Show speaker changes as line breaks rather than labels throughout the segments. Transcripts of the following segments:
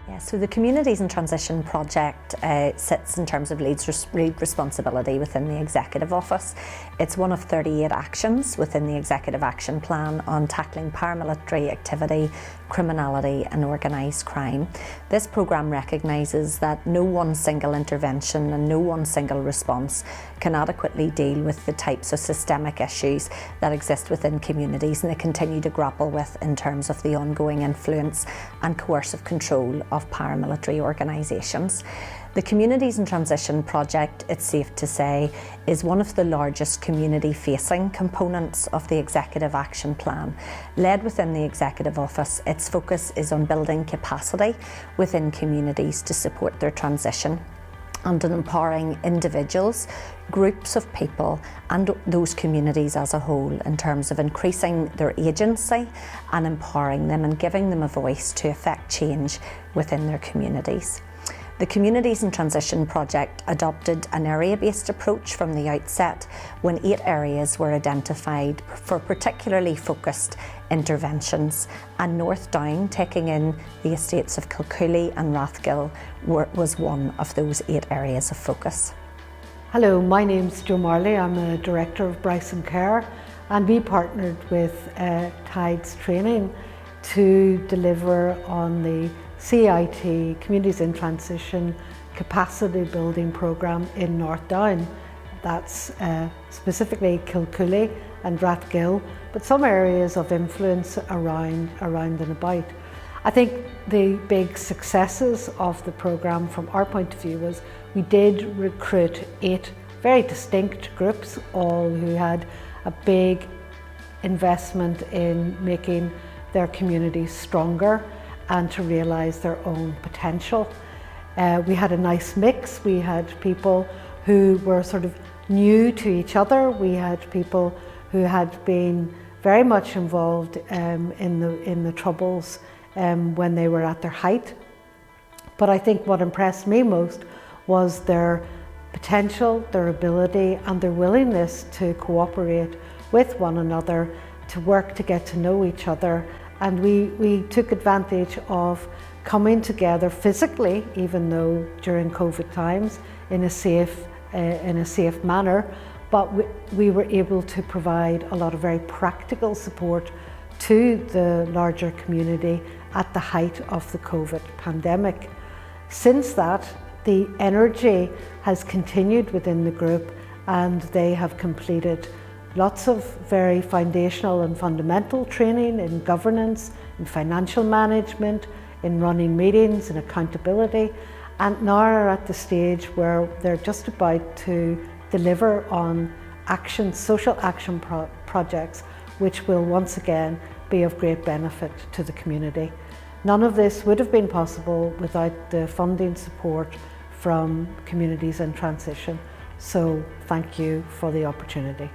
Yeah, so the Communities in Transition project sits in terms of lead responsibility within the Executive Office. It's one of 38 actions within the Executive Action Plan on tackling paramilitary activity, criminality and organised crime. This programme recognises that no one single intervention and no one single response can adequately deal with the types of systemic issues that exist within communities and they continue to grapple with in terms of the ongoing influence and coercive control of paramilitary organisations. The Communities in Transition project, it's safe to say, is one of the largest community-facing components of the Executive Action Plan. Led within the Executive Office, its focus is on building capacity within communities to support their transition and on empowering individuals, groups of people and those communities as a whole in terms of increasing their agency and empowering them and giving them a voice to effect change within their communities. The Communities in Transition project adopted an area-based approach from the outset when 8 areas were identified for particularly focused interventions, and North Down, taking in the estates of Kilcooley and Rathgill, was one of those 8 areas of focus.
Hello, my name's Jo Marley. I'm a Director of Bryson Care, and we partnered with Tides Training to deliver on the CIT, Communities in Transition Capacity Building Programme in North Down. That's specifically Kilcooley and Rathgill, but some areas of influence around and about. I think the big successes of the programme from our point of view was we did recruit 8 very distinct groups, all who had a big investment in making their communities stronger and to realise their own potential. We had a nice mix. We had people who were sort of new to each other. We had people who had been very much involved in the Troubles when they were at their height. But I think what impressed me most was their potential, their ability and their willingness to cooperate with one another, to work to get to know each other. And we took advantage of coming together physically, even though during COVID times, in a safe manner, but we were able to provide a lot of very practical support to the larger community at the height of the COVID pandemic. Since that, the energy has continued within the group and they have completed lots of very foundational and fundamental training in governance, in financial management, in running meetings and accountability, and now are at the stage where they're just about to deliver on social action projects, which will once again be of great benefit to the community. None of this would have been possible without the funding support from Communities in Transition. So thank you for the opportunity.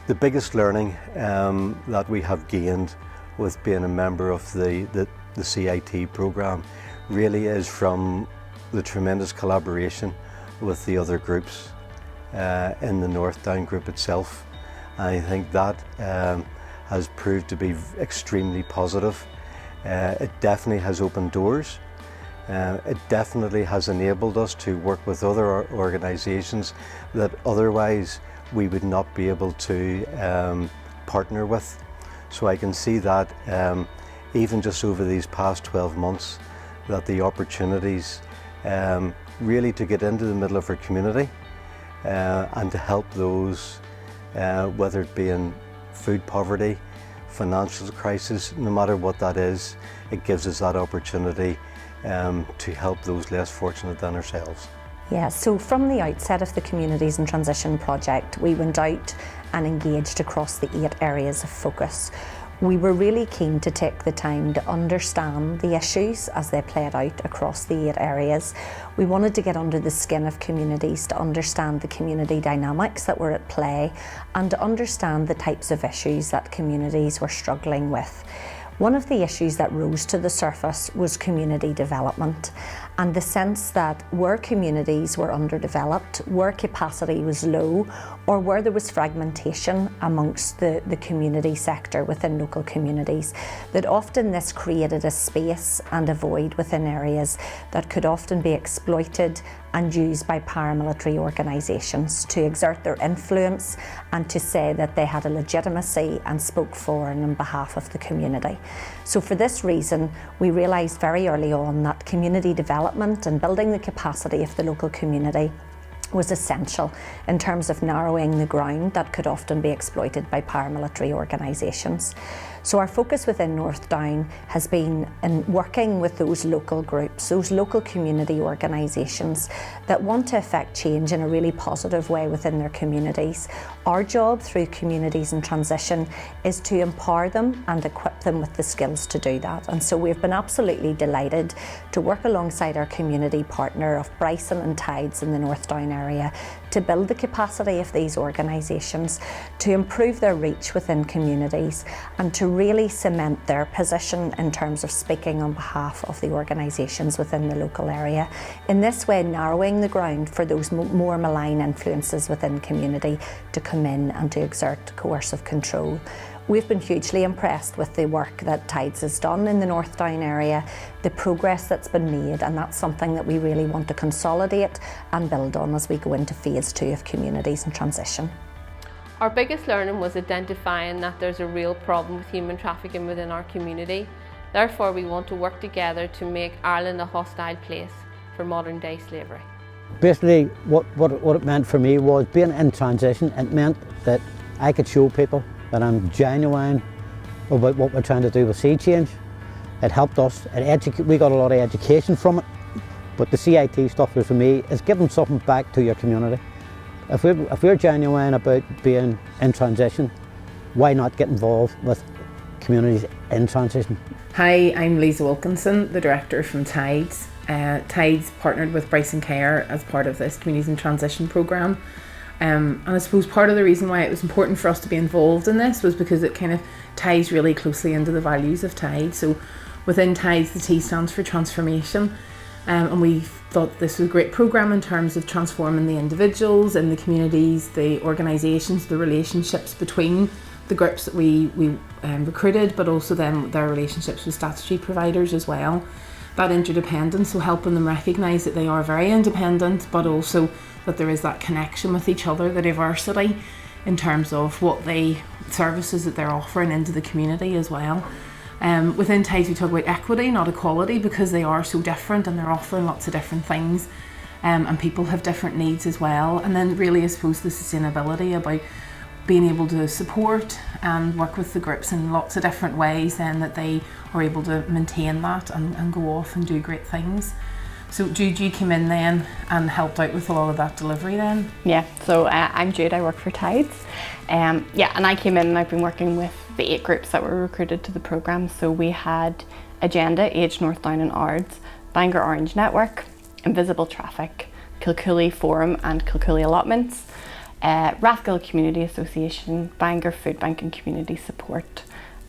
The biggest learning that we have gained with being a member of the CIT programme really is from the tremendous collaboration with the other groups in the North Down group itself. I think that has proved to be extremely positive. It definitely has opened doors. It definitely has enabled us to work with other organisations that otherwise we would not be able to partner with. So I can see that even just over these past 12 months, that the opportunities really to get into the middle of our community and to help those, whether it be in food poverty, financial crisis, no matter what that is, it gives us that opportunity to help those less fortunate than ourselves.
Yeah, so from the outset of the Communities in Transition project, we went out and engaged across the 8 areas of focus. We were really keen to take the time to understand the issues as they played out across the 8 areas. We wanted to get under the skin of communities to understand the community dynamics that were at play and to understand the types of issues that communities were struggling with. One of the issues that rose to the surface was community development, and the sense that where communities were underdeveloped, where capacity was low, or where there was fragmentation amongst the community sector within local communities, that often this created a space and a void within areas that could often be exploited and used by paramilitary organisations to exert their influence and to say that they had a legitimacy and spoke for and on behalf of the community. So for this reason, we realised very early on that community development and building the capacity of the local community was essential in terms of narrowing the ground that could often be exploited by paramilitary organisations. So our focus within North Down has been in working with those local groups, those local community organisations that want to affect change in a really positive way within their communities. Our job through Communities in Transition is to empower them and equip them with the skills to do that. And so we've been absolutely delighted to work alongside our community partner of Bryson and Tides in the North Down area to build the capacity of these organisations, to improve their reach within communities and to really cement their position in terms of speaking on behalf of the organisations within the local area. In this way, narrowing the ground for those more malign influences within community to come in and to exert coercive control. We've been hugely impressed with the work that Tides has done in the North Down area, the progress that's been made, and that's something that we really want to consolidate and build on as we go into phase 2 of Communities in Transition.
Our biggest learning was identifying that there's a real problem with human trafficking within our community. Therefore, we want to work together to make Ireland a hostile place for modern day slavery.
Basically, what it meant for me was being in transition. It meant that I could show people that I'm genuine about what we're trying to do with sea change. It helped us, we got a lot of education from it, but the CIT stuff for me is giving something back to your community. If we're genuine about being in transition, why not get involved with communities in transition?
Hi, I'm Lisa Wilkinson, the director from Tides. Tides partnered with Bryson Care as part of this Communities in Transition programme. And I suppose part of the reason why it was important for us to be involved in this was because it kind of ties really closely into the values of Tides. So within Tides, the T stands for transformation. And we thought this was a great programme in terms of transforming the individuals in the communities, the organisations, the relationships between the groups that we recruited, but also then their relationships with statutory providers as well. That interdependence, so helping them recognise that they are very independent, but also that there is that connection with each other, the diversity in terms of what services that they're offering into the community as well. Within Tides we talk about equity, not equality, because they are so different and they're offering lots of different things, and people have different needs as well. And then really I suppose the sustainability about being able to support and work with the groups in lots of different ways, then that they are able to maintain that and go off and do great things. So Jude, you came in then and helped out with a lot of that delivery then?
Yeah, so I'm Jude, I work for Tides. And I came in and I've been working with the 8 groups that were recruited to the programme. So we had Agenda, Age North Down and Ards, Bangor Orange Network, Invisible Traffic, Kilcooley Forum and Kilcooley Allotments, Rathgill Community Association, Bangor Food Bank and Community Support,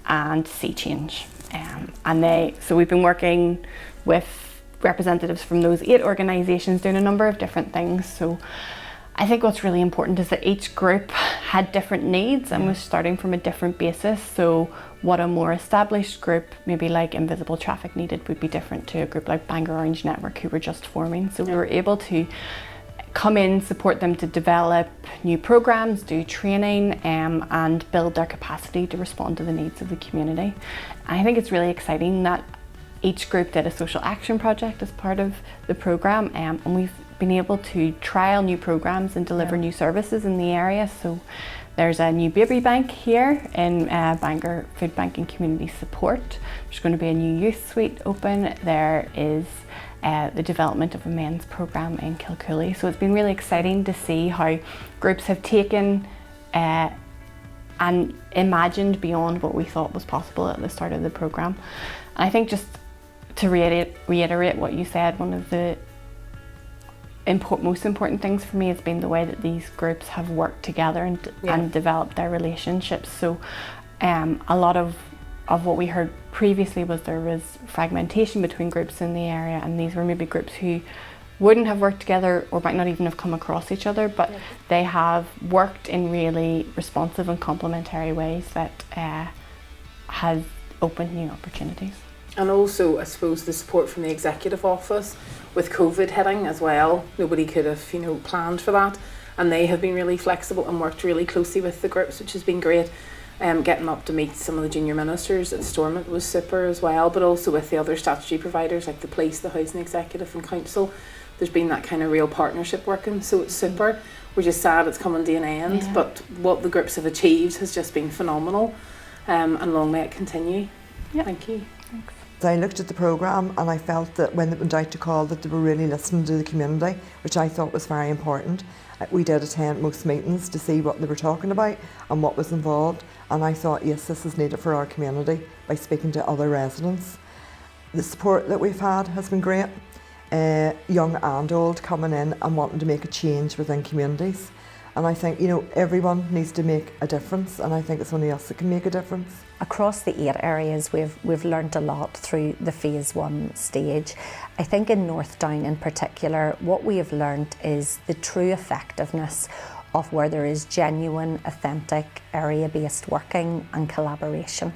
and Sea Change. So we've been working with representatives from those 8 organisations doing a number of different things. So I think what's really important is that each group had different needs and was starting from a different basis. So what a more established group, maybe like Invisible Traffic needed, would be different to a group like Bangor Orange Network, who were just forming. So we were able to come in, support them to develop new programs, do training, and build their capacity to respond to the needs of the community. And I think it's really exciting that each group did a social action project as part of the programme, and we've been able to trial new programs and deliver new services in the area. So there's a new baby bank here in Bangor Food Bank and Community Support. There's going to be a new youth suite open. There is the development of a men's programme in Kilcooley. So it's been really exciting to see how groups have taken and imagined beyond what we thought was possible at the start of the programme. And I think, just to reiterate what you said, one of the most important things for me has been the way that these groups have worked together and developed their relationships. So a lot of what we heard previously there was fragmentation between groups in the area, and these were maybe groups who wouldn't have worked together or might not even have come across each other, but they have worked in really responsive and complementary ways that has opened new opportunities.
And also, I suppose, the support from the executive office with COVID hitting as well. Nobody could have, planned for that, and they have been really flexible and worked really closely with the groups, which has been great. Getting up to meet some of the junior ministers at Stormont was super as well, but also with the other statutory providers like the police, the housing executive and council. There's been that kind of real partnership working, so it's super. We're just sad it's coming to an end, but what the groups have achieved has just been phenomenal, and long may it continue. Thank you.
Thanks.
I looked at the programme and I felt that when it went out to call that they were really listening to the community, which I thought was very important. We did attend most meetings to see what they were talking about and what was involved, and I thought, yes, this is needed for our community by speaking to other residents. The support that we've had has been great, young and old coming in and wanting to make a change within communities. And I think, everyone needs to make a difference, and I think it's only us that can make a difference.
Across the 8 areas, we've learnt a lot through the phase 1 stage. I think in North Down in particular, what we have learnt is the true effectiveness of where there is genuine, authentic, area-based working and collaboration.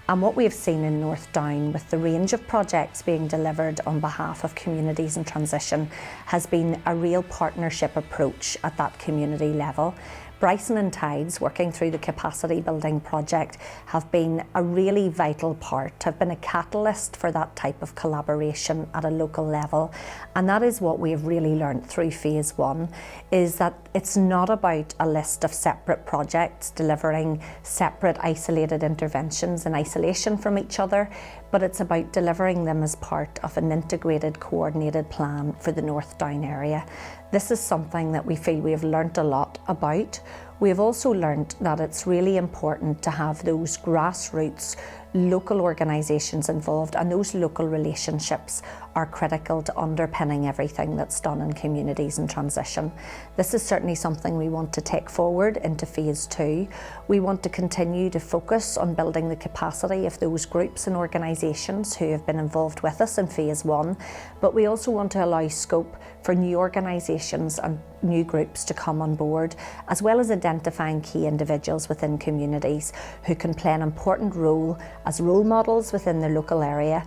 And what we've seen in North Down with the range of projects being delivered on behalf of communities in transition has been a real partnership approach at that community level. Bryson and Tides, working through the capacity building project, have been a really vital part, have been a catalyst for that type of collaboration at a local level. And that is what we have really learned through phase 1, is that it's not about a list of separate projects delivering separate isolated interventions in isolation from each other, but it's about delivering them as part of an integrated, coordinated plan for the North Down area. This is something that we feel we have learnt a lot about. We have also learnt that it's really important to have those grassroots local organisations involved, and those local relationships are critical to underpinning everything that's done in communities in transition. This is certainly something we want to take forward into phase 2. We want to continue to focus on building the capacity of those groups and organisations who have been involved with us in phase 1, but we also want to allow scope for new organisations and new groups to come on board, as well as identifying key individuals within communities who can play an important role as role models within their local area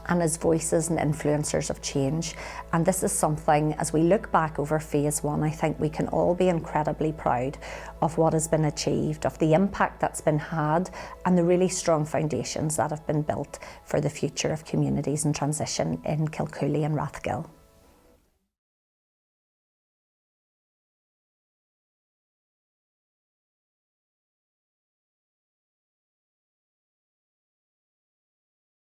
and as voices and influencers of change. And this is something, as we look back over phase 1, I think we can all be incredibly proud of what has been achieved, of the impact that's been had, and the really strong foundations that have been built for the future of communities in transition in Kilcooley and Rathgill.